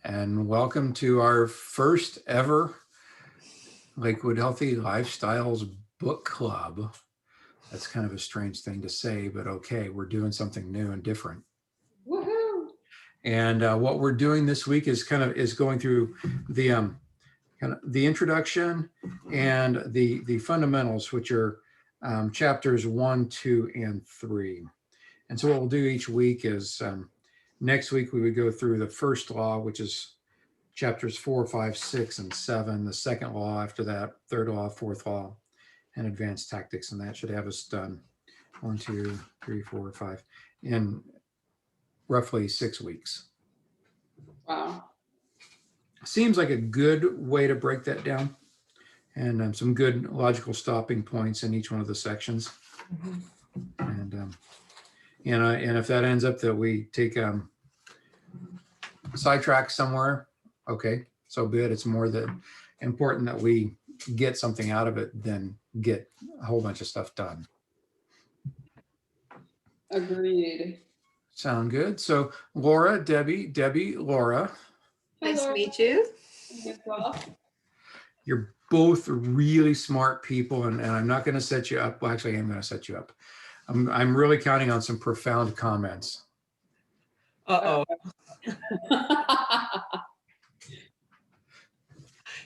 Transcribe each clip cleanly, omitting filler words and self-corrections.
and welcome to our first ever Lakewood Healthy Lifestyles Book Club. That's kind of a strange thing to say, but okay, we're doing something new and different. Woohoo! And what we're doing this week is going through the the introduction and the fundamentals, which are chapters 1, 2, and 3. And so what we'll do each week is next week we would go through the first law, which is chapters 4, 5, 6, and 7. The second law after that, third law, fourth law, and advanced tactics. And that should have us done 1, 2, 3, 4, 5 in roughly 6 weeks. Wow. Seems like a good way to break that down, and some good logical stopping points in each one of the sections. And and if that ends up that we take sidetrack somewhere, okay, so be it. It's more that important that we get something out of it than get a whole bunch of stuff done. Agreed. Sound good? So Laura, Debbie, Laura. Nice to meet you. You're both really smart people, and I'm not going to set you up. Well, actually, I am going to set you up. I'm really counting on some profound comments. Uh-oh.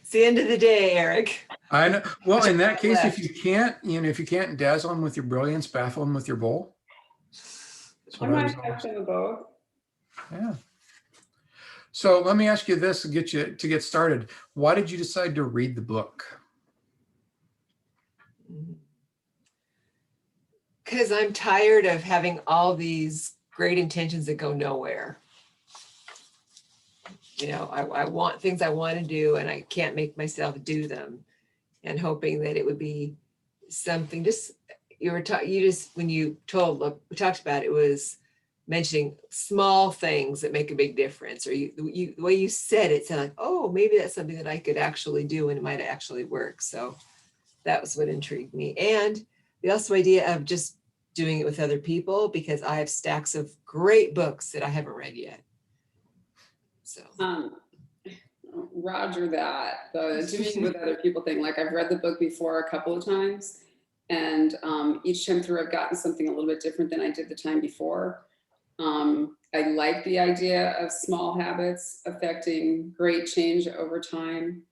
It's the end of the day, Eric. I know. Well, in that case, if you can't dazzle them with your brilliance, baffle them with your bowl. I might have them both. Yeah. So let me ask you this to get started. Why did you decide to read the book? Because I'm tired of having all these great intentions that go nowhere. You know, I want things I want to do and I can't make myself do them, and hoping that it would be something. Just when you we talked about it, was mentioning small things that make a big difference, or the way you said it sounded like, oh, maybe that's something that I could actually do and it might actually work. So that was what intrigued me. And the also idea of just doing it with other people, because I have stacks of great books that I haven't read yet. So Roger that. The doing with other people thing, like I've read the book before a couple of times, and each time through I've gotten something a little bit different than I did the time before. I like the idea of small habits affecting great change over time.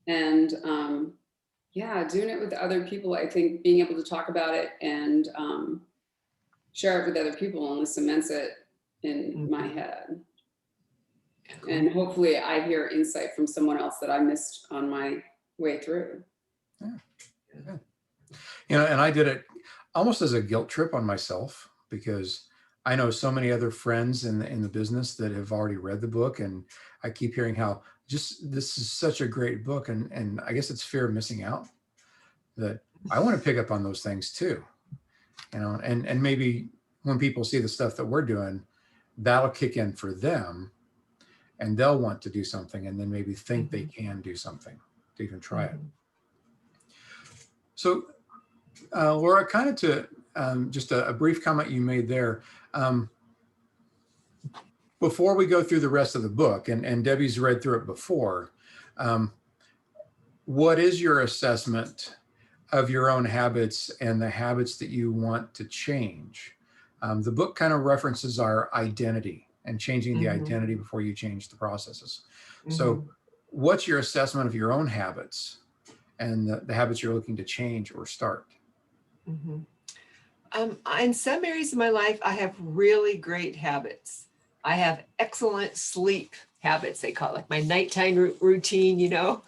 And yeah, doing it with other people, I think being able to talk about it and share it with other people only cements it in my head. And hopefully I hear insight from someone else that I missed on my way through. Yeah. You know, and I did it almost as a guilt trip on myself, because I know so many other friends in the business that have already read the book, and I keep hearing how this is such a great book, and I guess it's fear of missing out, that I want to pick up on those things too, you know, and maybe when people see the stuff that we're doing, that'll kick in for them, and they'll want to do something, and then maybe think they can do something to even try it. So Laura, kind of to just a brief comment you made there. Before we go through the rest of the book, and Debbie's read through it before, what is your assessment of your own habits and the habits that you want to change? The book kind of references our identity and changing the identity before you change the processes. So what's your assessment of your own habits and the habits you're looking to change or start? In some areas of my life, I have really great habits. I have excellent sleep habits, they call it, like my nighttime routine, you know.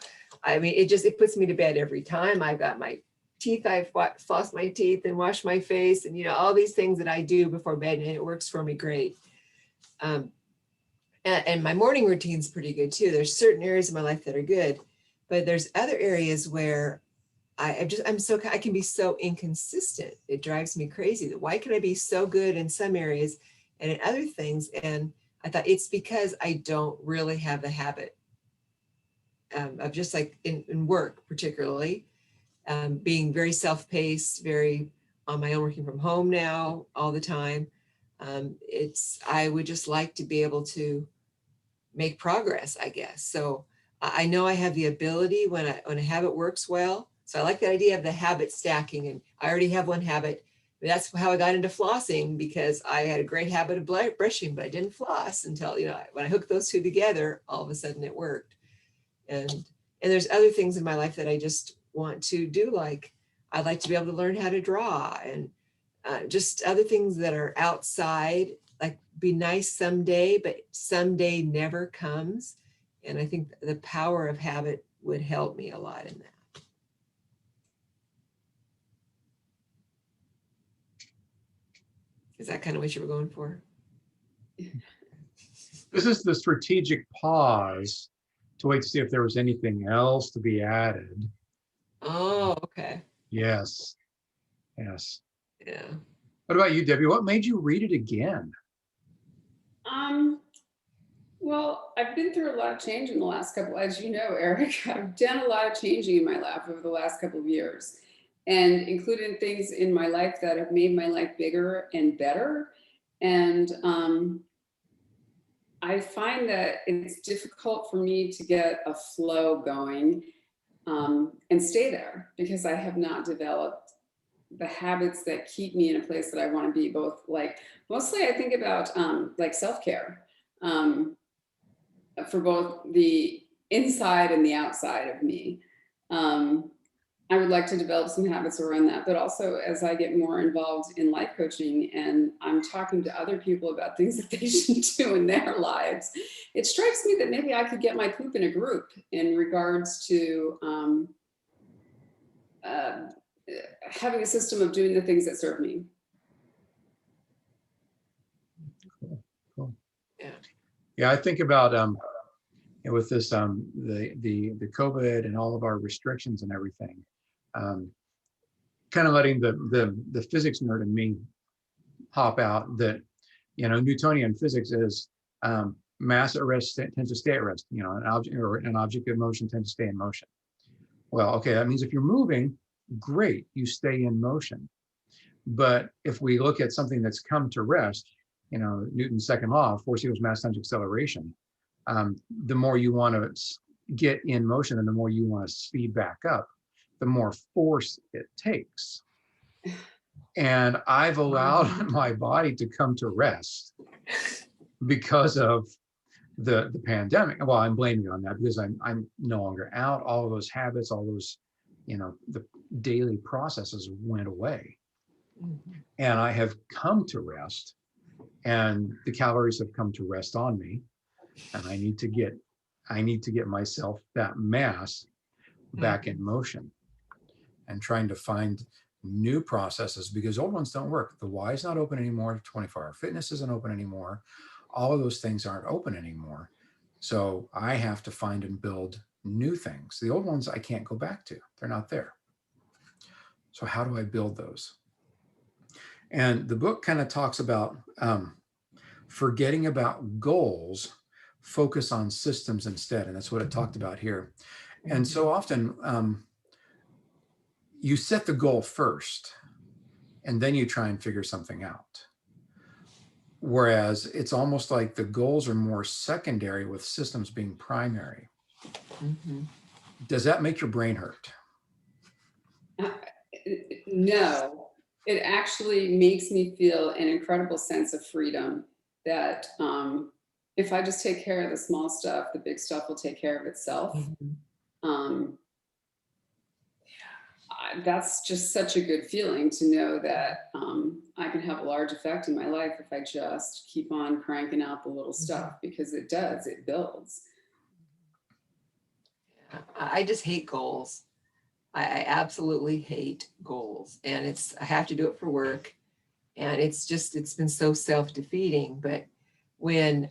I mean, it puts me to bed every time. I've got my teeth, I've flossed my teeth and washed my face, and, you know, all these things that I do before bed, and it works for me great. And my morning routine's pretty good too. There's certain areas of my life that are good, but there's other areas where I can be so inconsistent. It drives me crazy. Why can I be so good in some areas and in other things? And I thought it's because I don't really have the habit of, just like in work, particularly being very self-paced, very on my own, working from home now all the time. I would just like to be able to make progress, I guess. So I know I have the ability when a habit works well. So I like the idea of the habit stacking, and I already have one habit. That's how I got into flossing, because I had a great habit of brushing, but I didn't floss until, when I hooked those two together, all of a sudden it worked. And there's other things in my life that I just want to do. Like I'd like to be able to learn how to draw, and just other things that are outside, like be nice someday, but someday never comes. And I think the power of habit would help me a lot in that. Is that kind of what you were going for? This is the strategic pause to wait to see if there was anything else to be added. Oh, okay. Yes. Yes. Yeah. What about you, Debbie? What made you read it again? Well, I've been through a lot of change in the last couple, as you know, Eric, I've done a lot of changing in my life over the last couple of years, and including things in my life that have made my life bigger and better. And I find that it's difficult for me to get a flow going and stay there, because I have not developed the habits that keep me in a place that I want to be. Both, like, mostly I think about like self-care for both the inside and the outside of me. I would like to develop some habits around that, but also as I get more involved in life coaching and I'm talking to other people about things that they should do in their lives, it strikes me that maybe I could get my poop in a group in regards to having a system of doing the things that serve me. Cool. Yeah. Yeah, I think about with this the COVID and all of our restrictions and everything, kind of letting the physics nerd in me pop out that, Newtonian physics is mass at rest tends to stay at rest. An object in motion tends to stay in motion. Well, okay, that means if you're moving, great, you stay in motion. But if we look at something that's come to rest, Newton's second law, force equals mass times acceleration. The more you want to get in motion and the more you want to speed back up, the more force it takes. And I've allowed my body to come to rest because of the pandemic. Well, I'm blaming you on that because I'm no longer out. All of those habits, all those, the daily processes went away. Mm-hmm. And I have come to rest, and the calories have come to rest on me. And I need to get myself, that mass, back in motion, and trying to find new processes, because old ones don't work. The Y is not open anymore. 24-hour fitness isn't open anymore. All of those things aren't open anymore. So I have to find and build new things. The old ones I can't go back to. They're not there. So how do I build those? And the book kind of talks about forgetting about goals, focus on systems instead. And that's what it talked about here. And so often you set the goal first, and then you try and figure something out. Whereas it's almost like the goals are more secondary with systems being primary. Mm-hmm. Does that make your brain hurt? No, it actually makes me feel an incredible sense of freedom that if I just take care of the small stuff, the big stuff will take care of itself. Mm-hmm. That's just such a good feeling to know that I can have a large effect in my life if I just keep on cranking out the little stuff, because it does, it builds. I just hate goals. I absolutely hate goals, and I have to do it for work, and it's been so self-defeating. But when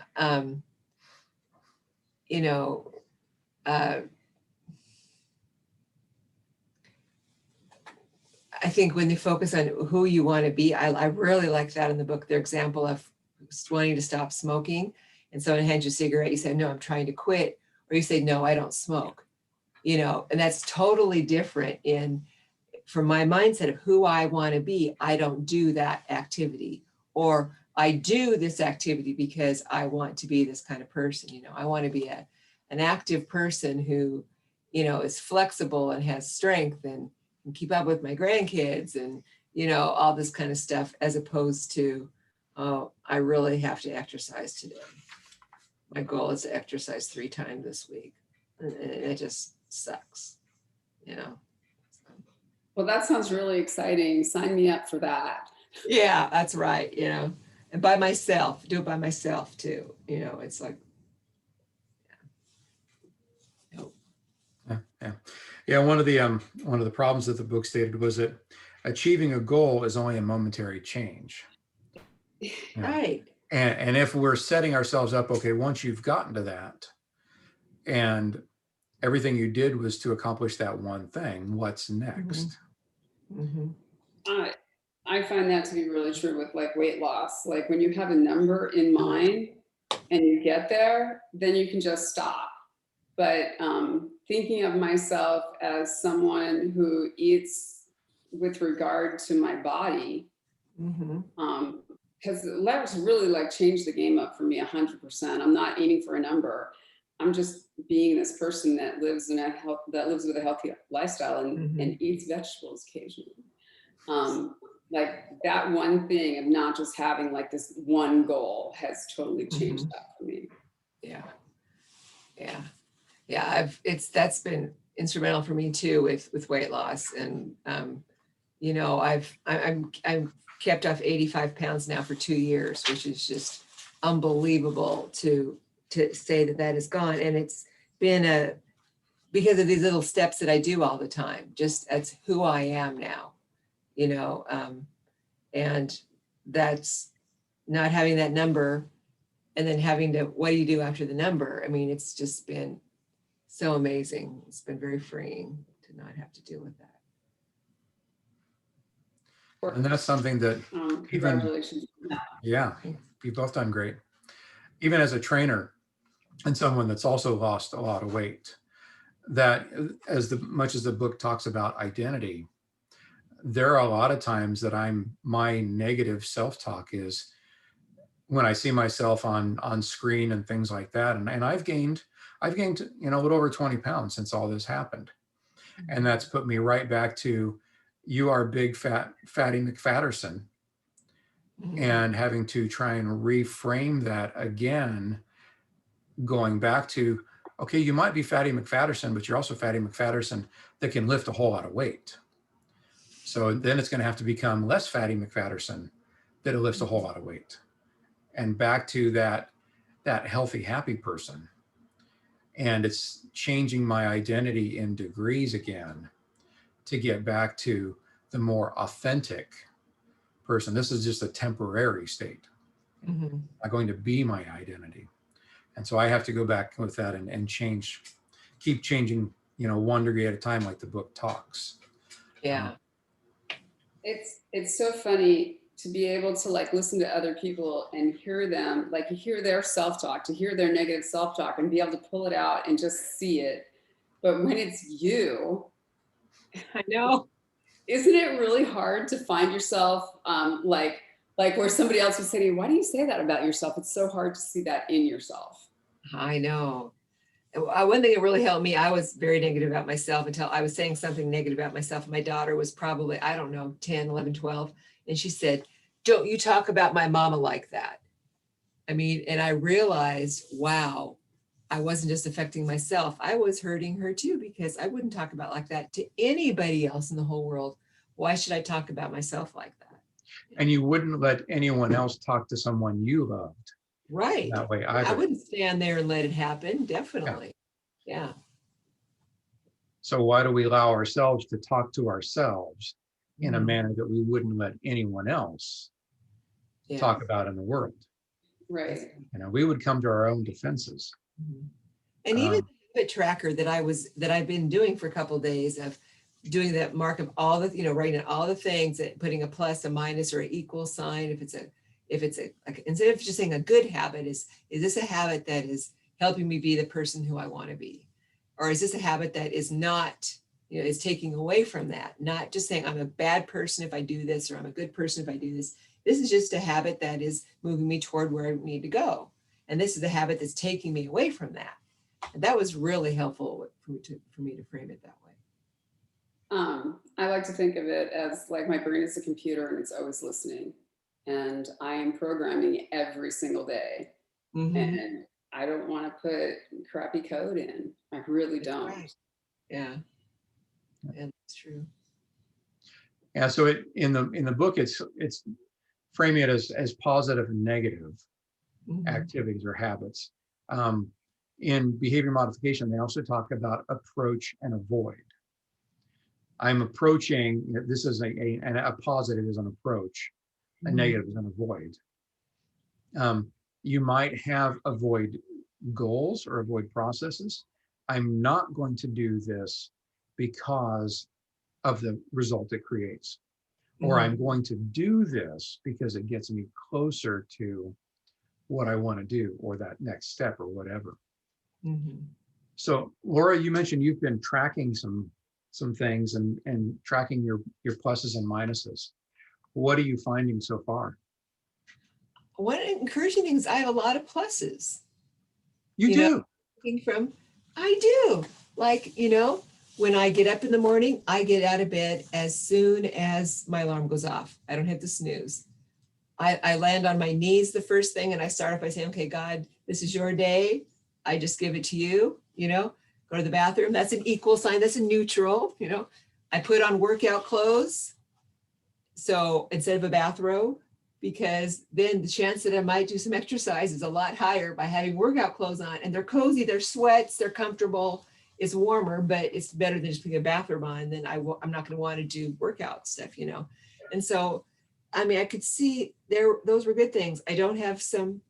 I think when you focus on who you want to be, I really like that in the book, their example of wanting to stop smoking. And someone hands you a cigarette, you say, no, I'm trying to quit. Or you say, no, I don't smoke. And that's totally different from my mindset of who I want to be. I don't do that activity. Or I do this activity because I want to be this kind of person. You know, I want to be an active person who, you know, is flexible and has strength and can keep up with my grandkids and, you know, all this kind of stuff, as opposed to, oh, I really have to exercise today. My goal is to exercise 3 times this week. And it just sucks, you know. So, Well, that sounds really exciting. Sign me up for that. yeah, that's right, you know. And by myself, do it by myself too. You know, it's like, nope. Yeah. One of the problems that the book stated was that achieving a goal is only a momentary change. Yeah. Right. And if we're setting ourselves up, okay, once you've gotten to that and everything you did was to accomplish that one thing, what's next? Mm-hmm. I find that to be really true with like weight loss. Like when you have a number in mind and you get there, then you can just stop. But thinking of myself as someone who eats with regard to my body, because that's really like changed the game up for me 100%. I'm not aiming for a number. I'm just being this person that lives with a healthy lifestyle and eats vegetables occasionally. Like that one thing of not just having like this one goal has totally changed that for me. Yeah. That's been instrumental for me too with weight loss. And you know, I'm kept off 85 pounds now for 2 years, which is just unbelievable to say that is gone. And it's been because of these little steps that I do all the time. Just that's who I am now, you know. And that's not having that number and then having to, what do you do after the number? I mean, it's just been so amazing. It's been very freeing to not have to deal with that. And that's something that Congratulations. Yeah, you've both done great. Even as a trainer and someone that's also lost a lot of weight, that much as the book talks about identity, there are a lot of times that my negative self-talk is when I see myself on screen and things like that. And I've gained, you know, a little over 20 pounds since all this happened. And that's put me right back to, you are big fatty McFatterson, and having to try and reframe that again, going back to, okay, you might be fatty McFatterson, but you're also fatty McFatterson that can lift a whole lot of weight. So then it's going to have to become less fatty McFatterson that lifts a whole lot of weight, and back to that healthy, happy person. And it's changing my identity in degrees again to get back to the more authentic person. This is just a temporary state. I'm going to be my identity. And so I have to go back with that and change, keep changing, you know, 1 degree at a time, like the book talks. Yeah. It's so funny to be able to like listen to other people and hear them, like you hear their self-talk, to hear their negative self-talk and be able to pull it out and just see it. But when it's you, I know. Isn't it really hard to find yourself like where somebody else would say to you, why do you say that about yourself? It's so hard to see that in yourself. I know. One thing that really helped me, I was very negative about myself until I was saying something negative about myself. My daughter was probably, I don't know, 10, 11, 12. And she said, don't you talk about my mama like that. I mean, and I realized, wow, I wasn't just affecting myself. I was hurting her too, because I wouldn't talk about like that to anybody else in the whole world. Why should I talk about myself like that? And you wouldn't let anyone else talk to someone you loved. Right. That way either. I wouldn't stand there and let it happen. Definitely. Yeah. So why do we allow ourselves to talk to ourselves in a manner that we wouldn't let anyone else talk about in the world? Right. You know, we would come to our own defenses. And even the habit tracker that I've been doing for a couple of days of doing that mark of all the, you know, writing all the things, putting a plus, a minus, or an equal sign. If it's a like, instead of just saying a good habit, is this a habit that is helping me be the person who I want to be? Or is this a habit that is not, you know, is taking away from that? Not just saying I'm a bad person if I do this, or I'm a good person if I do this. This is just a habit that is moving me toward where I need to go. And this is the habit that's taking me away from that. And that was really helpful for me to frame it that way. I like to think of it as like my brain is a computer and it's always listening. And I am programming every single day. Mhm. And I don't want to put crappy code in. I really That's don't. right. Yeah. And that's true. Yeah, so in the book, it's framing it as positive and negative Mhm. activities or habits. In behavior modification, they also talk about approach and avoid. I'm approaching, this is a positive is an approach, a Mhm. negative is an avoid. You might have avoid goals or avoid processes. I'm not going to do this because of the result it creates. Or I'm going to do this because it gets me closer to what I want to do or that next step or whatever. Mhm. So Laura, you mentioned you've been tracking some things and tracking your pluses and minuses. What are you finding so far? One encouraging thing is I have a lot of pluses. You You know, do. looking from, I do. Like, when I get up in the morning, I get out of bed as soon as my alarm goes off. I don't hit the snooze. I land on my knees the first thing and I start off by saying, okay, God, this is your day. I just give it to you, go to the bathroom. That's an equal sign. That's a neutral, I put on workout clothes. So instead of a bathrobe, because then the chance that I might do some exercise is a lot higher by having workout clothes on, and they're cozy, they're sweats, they're comfortable, it's warmer, but it's better than just putting a bathrobe on. Then I'm not going to want to do workout stuff, And so, I mean, I could see those were good things. I don't have some,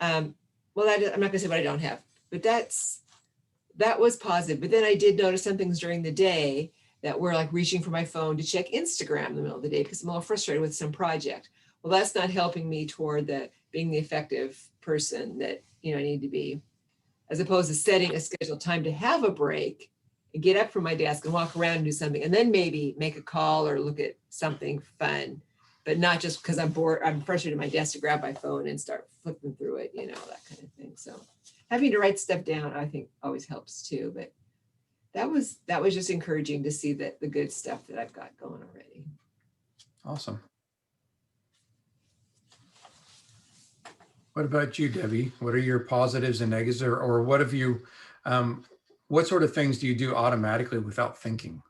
I'm not going to say what I don't have, but that was positive. But then I did notice some things during the day that were like reaching for my phone to check Instagram in the middle of the day because I'm a little frustrated with some project. Well, that's not helping me toward being the effective person that I need to be, as opposed to setting a scheduled time to have a break and get up from my desk and walk around and do something, and then maybe make a call or look at something fun, but not just because I'm bored, I'm frustrated at my desk to grab my phone and start flipping through it, that kind of thing. So having to write stuff down, I think always helps too. But that was just encouraging to see the good stuff that I've got going already. Awesome. What about you, Debbie? What are your positives and negatives, or what have you, what sort of things do you do automatically without thinking?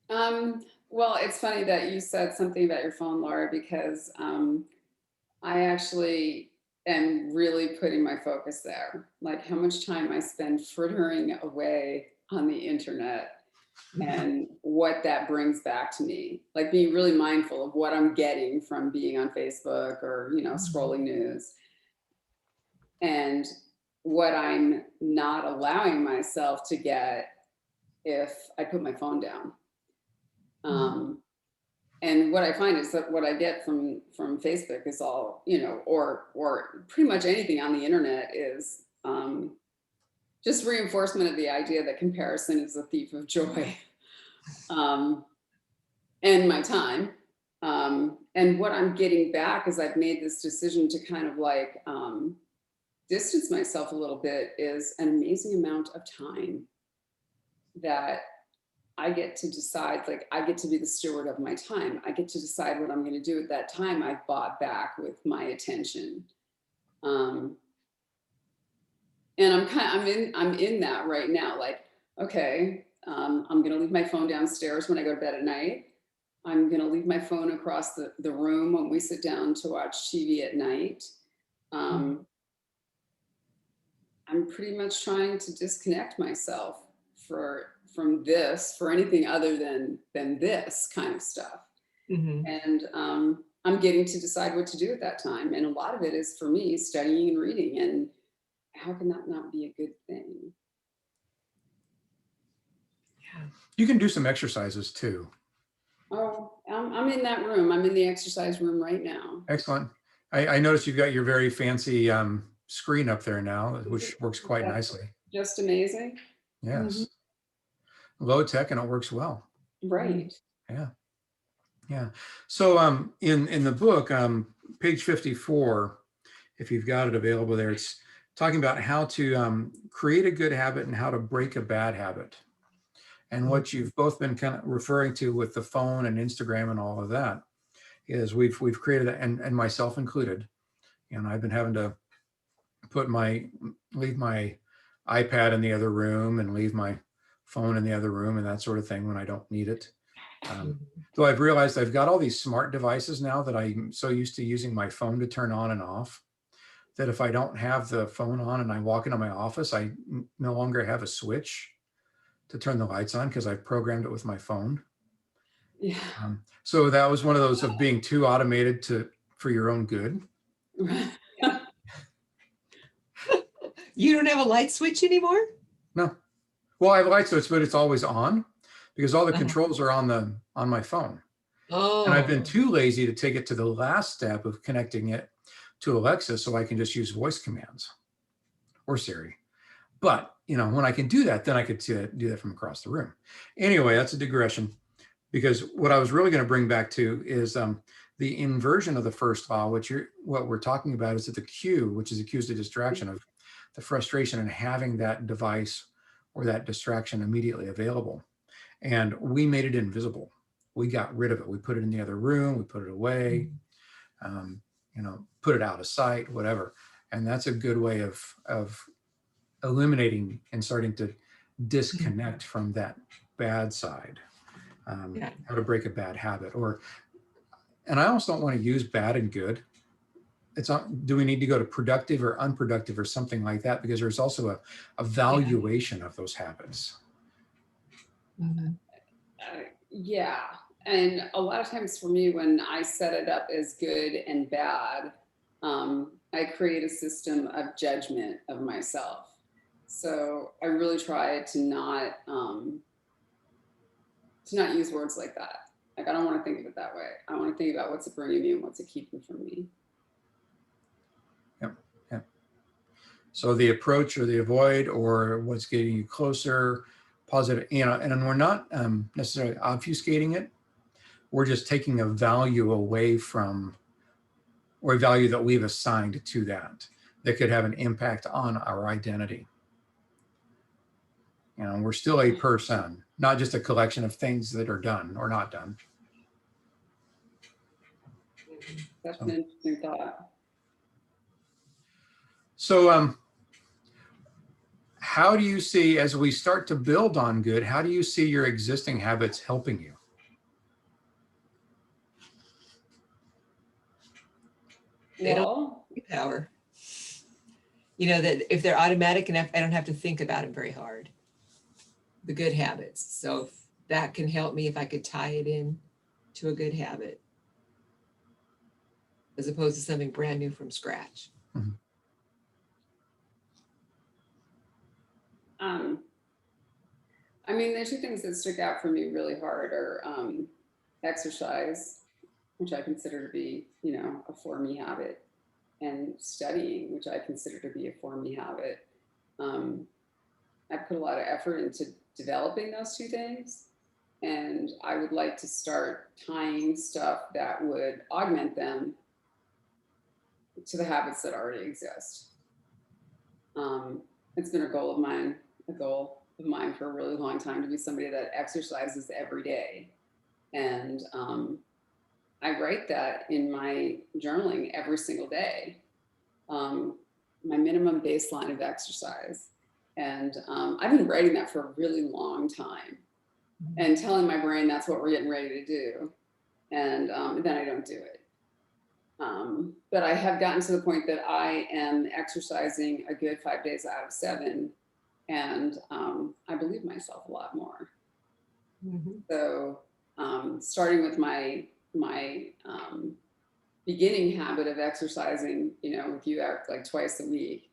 Well, it's funny that you said something about your phone, Laura, because I actually am really putting my focus there. Like how much time I spend frittering away on the internet and what that brings back to me. Like being really mindful of what I'm getting from being on Facebook or, scrolling news. And what I'm not allowing myself to get if I put my phone down. And what I find is that what I get from Facebook is all, or pretty much anything on the internet is just reinforcement of the idea that comparison is a thief of joy and my time. And what I'm getting back is I've made this decision to kind of like distance myself a little bit is an amazing amount of time that I get to decide, like I get to be the steward of my time. I get to decide what I'm going to do at that time I've bought back with my attention. And I'm in that right now. Like, okay, I'm going to leave my phone downstairs when I go to bed at night. I'm going to leave my phone across the room when we sit down to watch TV at night. I'm pretty much trying to disconnect myself from this for anything other than this kind of stuff. And I'm getting to decide what to do at that time. And a lot of it is for me studying and reading. And how can that not be a good thing? Yeah. You can do some exercises too. Oh, I'm in that room. I'm in the exercise room right now. Excellent. I noticed you've got your very fancy screen up there now, which works quite nicely. Just amazing. Yes. Low tech and it works well. Right. Yeah. Yeah. So in the book, page 54, if you've got it available there, it's talking about how to create a good habit and how to break a bad habit. And what you've both been kind of referring to with the phone and Instagram and all of that is we've created, and myself included, and I've been having to leave my iPad in the other room and leave my phone in the other room and that sort of thing when I don't need it. Mhm. Though I've realized I've got all these smart devices now that I'm so used to using my phone to turn on and off, that if I don't have the phone on and I walk into my office, I no longer have a switch to turn the lights on because I've programmed it with my phone. Yeah. So that was one of those of being too automated for your own good. You don't have a light switch anymore? No, well, I have a light switch, but it's always on because all the Uh-huh. controls are on my phone. And I've been Oh, too lazy to take it to the last step of connecting it to Alexa so I can just use voice commands or Siri. But when I can do that, then I could do that from across the room. Anyway, that's a digression, because what I was really going to bring back to is the inversion of the first law, what we're talking about is that the cue, which is the cues to distraction, of the frustration and having that device or that distraction immediately available. And we made it invisible. We got rid of it. We put it in the other room. We put it away. Um, put it out of sight, whatever. And that's a good way of eliminating and starting to disconnect from that bad side. yeah. How to break a bad habit, and I also don't want to use bad and good. It's not, do we need to go to productive or unproductive or something like that? Because there's also a valuation of those habits. Mhm. Yeah. And a lot of times for me, when I set it up as good and bad, I create a system of judgment of myself. So I really try to not use words like that. Like I don't want to think of it that way. I want to think about what's it bringing me and what's it keeping from me. Yep. Yep. So the approach or the avoid or what's getting you closer, positive, and we're not necessarily obfuscating it. We're just taking a value away from, or a value that we've assigned to that could have an impact on our identity. We're still a person, not just a collection of things that are done or not done. That's So, an interesting thought. so how do you see, as we start to build on good, how do you see your existing habits helping you? They don't Well, have power. That if they're automatic enough, I don't have to think about them very hard. The good habits. So if that can help me, if I could tie it in to a good habit, as opposed to something brand new from scratch. Mhm. I mean, the two things that stick out for me really hard are exercise, which I consider to be, a for me habit, and studying, which I consider to be a for me habit. Um, I put a lot of effort into developing those two things, and I would like to start tying stuff that would augment them to the habits that already exist. It's been a goal of mine for a really long time to be somebody that exercises every day. And I write that in my journaling every single day, my minimum baseline of exercise. And I've been writing that for a really long time and telling my brain that's what we're getting ready to do. And then I don't do it. But I have gotten to the point that I am exercising a good 5 days out of 7. And I believe myself a lot more. Mhm. So starting with my beginning habit of exercising, with you like twice a week,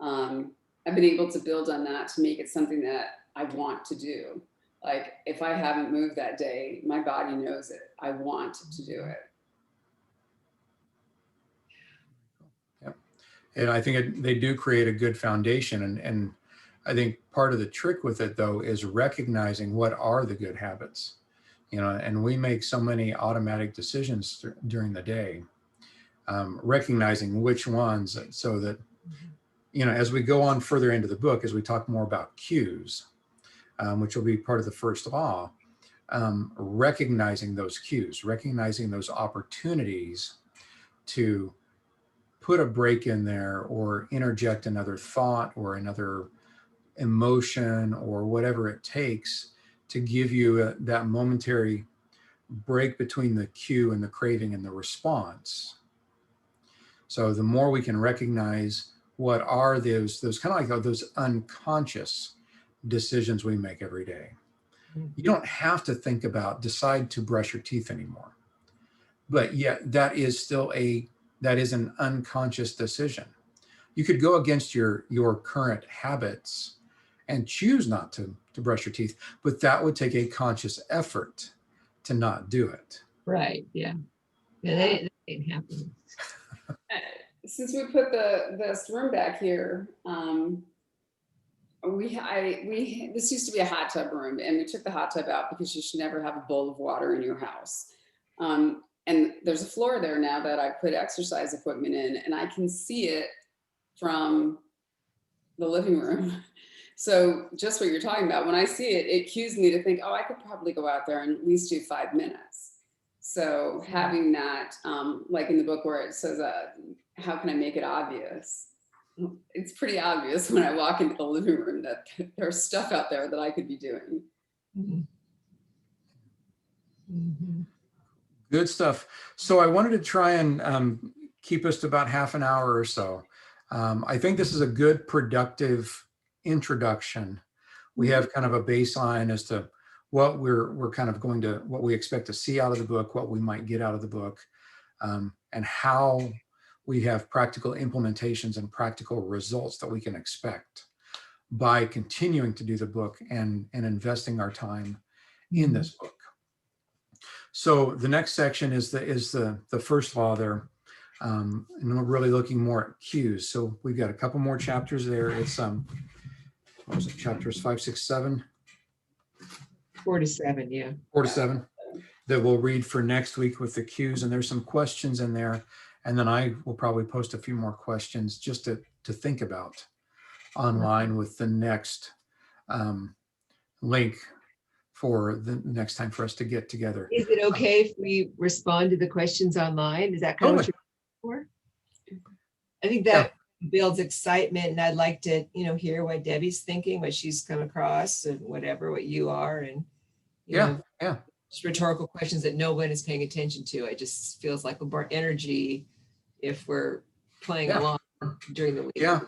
I've been able to build on that to make it something that I want to do. Like if I haven't moved that day, my body knows it. I want to do it. Yep. And I think they do create a good foundation. And I think part of the trick with it, though, is recognizing what are the good habits. and we make so many automatic decisions during the day, recognizing which ones, so that, as we go on further into the book, as we talk more about cues, which will be part of the first law, recognizing those cues, recognizing those opportunities to put a break in there or interject another thought or another emotion or whatever it takes to give you that momentary break between the cue and the craving and the response. So the more we can recognize what are those kind of like those unconscious decisions we make every day. You don't have to decide to brush your teeth anymore. But yet that is an unconscious decision. You could go against your current habits and choose not to brush your teeth, but that would take a conscious effort to not do it. Right. Yeah. That ain't happening. Since we put this room back here, this used to be a hot tub room, and we took the hot tub out because you should never have a bowl of water in your house. And there's a floor there now that I put exercise equipment in, and I can see it from the living room. So just what you're talking about, when I see it, it cues me to think, oh, I could probably go out there and at least do 5 minutes. So having that, like in the book where it says, how can I make it obvious? It's pretty obvious when I walk into the living room that there's stuff out there that I could be doing. Mm-hmm. Mm-hmm. Good stuff. So I wanted to try and keep us to about half an hour or so. I think this is a good, productive introduction. We have kind of a baseline as to what we're kind of what we expect to see out of the book, what we might get out of the book, and how we have practical implementations and practical results that we can expect by continuing to do the book and investing our time in this book. So the next section is the first law there, and we're really looking more at cues. So we've got a couple more chapters there. It's what was it, chapters 5, 6, 7? 4 to 7, yeah. 4 to 7 that we'll read for next week with the cues, and there's some questions in there, and then I will probably post a few more questions just to think about online with the next link for the next time for us to get together. Is it okay if we respond to the questions online? Is that kind of what you're looking for? I think that builds excitement, and I'd like to, hear what Debbie's thinking, what she's come across, and whatever, what you are, and you know, just rhetorical questions that no one is paying attention to. It just feels like more energy if we're playing along during the week. Yeah,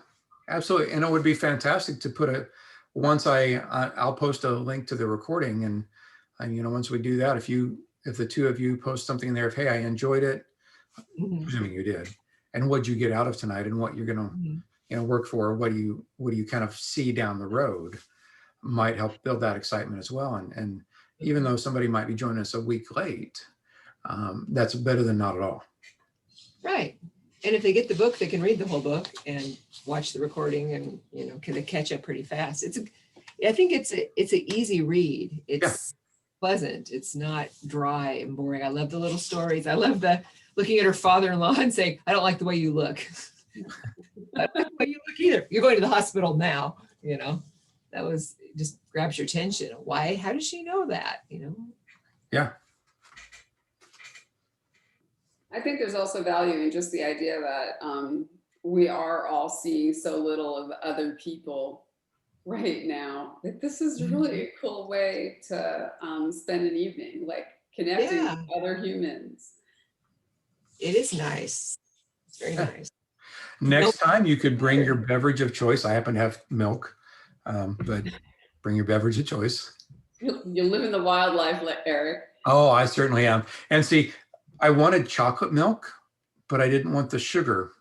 absolutely. And it would be fantastic to put I'll post a link to the recording, and once we do that, if the two of you post something in there, hey, I enjoyed it, presuming you did, and what'd you get out of tonight, and what you're gonna work for, what do you kind of see down the road, might help build that excitement as well. And even though somebody might be joining us a week late, that's better than not at all. Right. And if they get the book, they can read the whole book and watch the recording, and can catch up pretty fast. I think it's an easy read. It's pleasant. It's not dry and boring. I love the little stories. I love the looking at her father-in-law and saying, I don't like the way you look. I don't like the way you look either. You're going to the hospital now. That just grabs your attention. Why? How does she know that? Yeah. I think there's also value in just the idea that we are all seeing so little of other people right now, that this is really a cool way to spend an evening, like connecting with other humans. It is nice. It's very nice. Next time you could bring your beverage of choice. I happen to have milk, but bring your beverage of choice. You live in the wildlife, Eric. Oh, I certainly am. And see, I wanted chocolate milk, but I didn't want the sugar.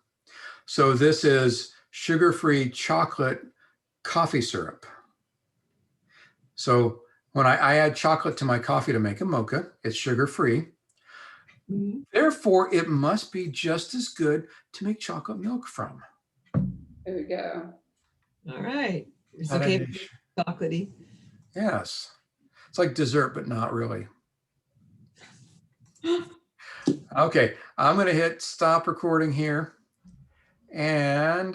So this is sugar-free chocolate coffee syrup. So when I add chocolate to my coffee to make a mocha, it's sugar-free. Therefore, it must be just as good to make chocolate milk from. There we go. All right. It's okay. Chocolatey. Yes. It's like dessert, but not really. Okay, I'm gonna hit stop recording here. And